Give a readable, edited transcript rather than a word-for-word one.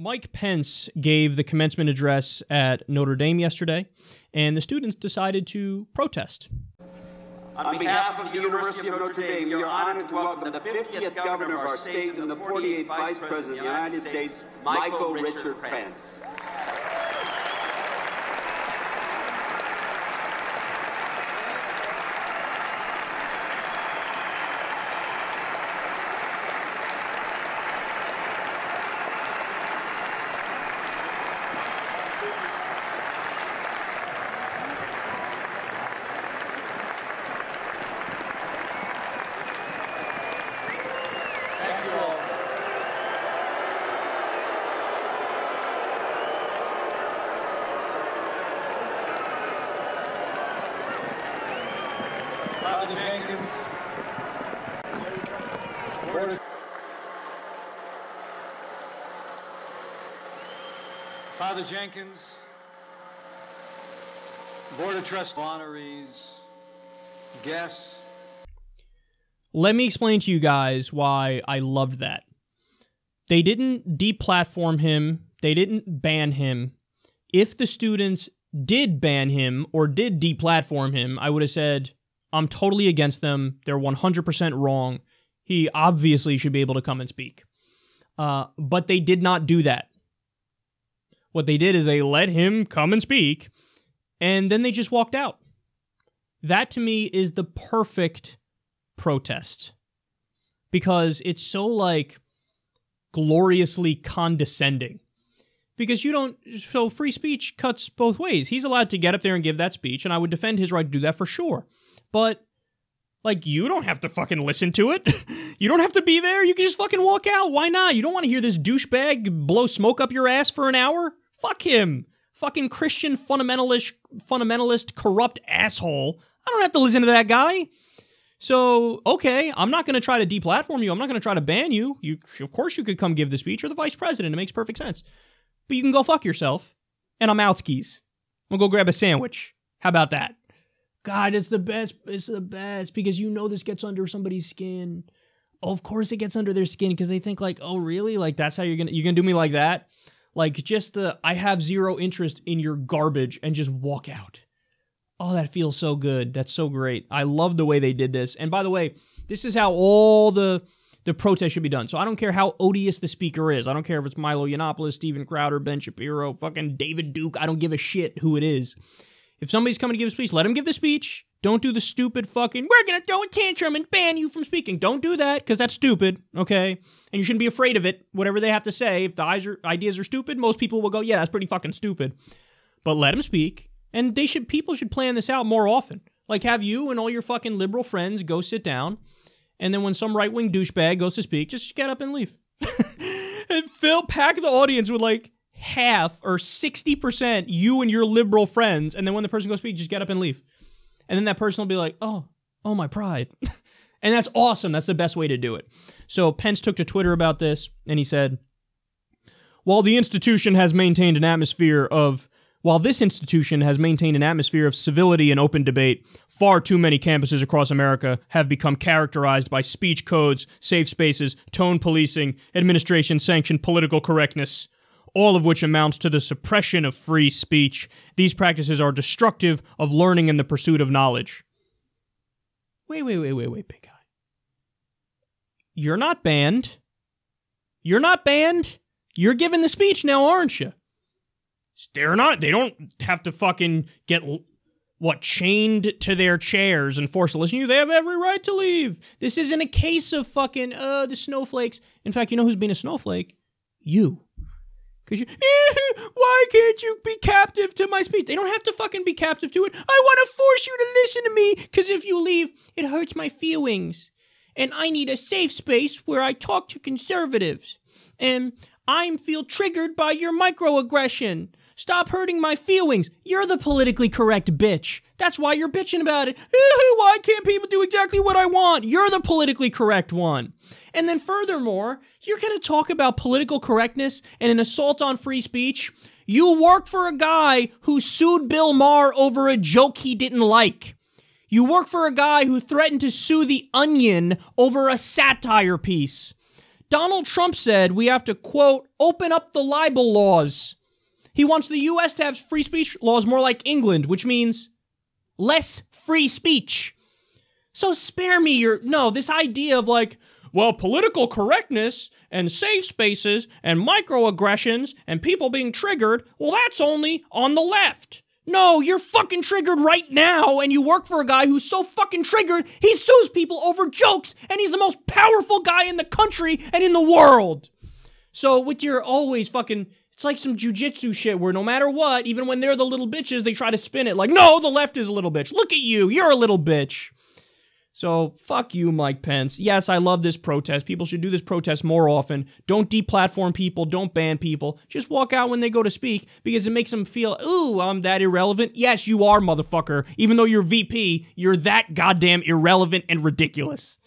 Mike Pence gave the commencement address at Notre Dame yesterday, and the students decided to protest. On behalf of the University of Notre Dame, we are honored to welcome the 50th governor of our state and the 48th vice president of the United States, Michael Richard Pence. Father Jenkins, Board of Trustees, honorees, guests. Let me explain to you guys why I loved that. They didn't deplatform him. They didn't ban him. If the students did ban him or did deplatform him, I would have said, I'm totally against them. They're 100% wrong. He obviously should be able to come and speak. But they did not do that. What they did is they let him come and speak, and then they just walked out. That, to me, is the perfect protest. Because it's so, like, gloriously condescending. Because you don't... So free speech cuts both ways. He's allowed to get up there and give that speech, and I would defend his right to do that for sure. But, like, you don't have to fucking listen to it. You don't have to be there. You can just fucking walk out. Why not? You don't want to hear this douchebag blow smoke up your ass for an hour? Fuck him. Fucking Christian fundamentalist, corrupt asshole. I don't have to listen to that guy. So, okay, I'm not going to try to deplatform you. I'm not going to try to ban you. Of course you could come give the speech. You're the vice president. It makes perfect sense. But you can go fuck yourself. And I'm out skis. I'm going to go grab a sandwich. How about that? God, it's the best. It's the best. Because you know this gets under somebody's skin. Oh, of course it gets under their skin because they think like, oh, really? Like, that's how you're gonna do me like that? Like, just I have zero interest in your garbage and just walk out. Oh, that feels so good. That's so great. I love the way they did this. And by the way, this is how all the protest should be done. So I don't care how odious the speaker is. I don't care if it's Milo Yiannopoulos, Steven Crowder, Ben Shapiro, fucking David Duke. I don't give a shit who it is. If somebody's coming to give a speech, let him give the speech. Don't do the stupid fucking, we're going to throw a tantrum and ban you from speaking. Don't do that, because that's stupid, okay? And you shouldn't be afraid of it, whatever they have to say. If the ideas are stupid, most people will go, yeah, that's pretty fucking stupid. But let him speak, and people should plan this out more often. Like, have you and all your fucking liberal friends go sit down, and then when some right-wing douchebag goes to speak, just get up and leave. And pack the audience with, like, half or 60% you and your liberal friends, and then when the person goes to speak, just get up and leave. And then that person will be like, oh, my pride. And that's awesome. That's the best way to do it. So Pence took to Twitter about this, and he said, while this institution has maintained an atmosphere of civility and open debate, far too many campuses across America have become characterized by speech codes, safe spaces, tone policing, administration-sanctioned political correctness, all of which amounts to the suppression of free speech. These practices are destructive of learning and the pursuit of knowledge. Wait, big guy. You're not banned. You're not banned. You're giving the speech now, aren't you? They're not. They don't have to fucking get, chained to their chairs and forced to listen to you. They have every right to leave. This isn't a case of fucking, the snowflakes. In fact, you know who's being a snowflake? You. Because why can't you be captive to my speech? They don't have to fucking be captive to it. I want to force you to listen to me, because if you leave, it hurts my feelings. And I need a safe space where I talk to conservatives. And I feel triggered by your microaggression. Stop hurting my feelings. You're the politically correct bitch. That's why you're bitching about it. Why can't people do exactly what I want? You're the politically correct one. And then furthermore, you're going to talk about political correctness and an assault on free speech? You work for a guy who sued Bill Maher over a joke he didn't like. You work for a guy who threatened to sue The Onion over a satire piece. Donald Trump said we have to, quote, open up the libel laws. He wants the U.S. to have free speech laws more like England, which means less free speech. So spare me this idea of like, well, political correctness and safe spaces and microaggressions and people being triggered, well, that's only on the left. No, you're fucking triggered right now, and you work for a guy who's so fucking triggered, he sues people over jokes, and he's the most powerful guy in the country and in the world. So with your always fucking, it's like some jujitsu shit where no matter what, even when they're the little bitches, they try to spin it like, no, the left is a little bitch. Look at you, you're a little bitch. So, fuck you, Mike Pence. Yes, I love this protest. People should do this protest more often. Don't deplatform people. Don't ban people. Just walk out when they go to speak because it makes them feel, ooh, I'm that irrelevant. Yes, you are, motherfucker. Even though you're VP, you're that goddamn irrelevant and ridiculous.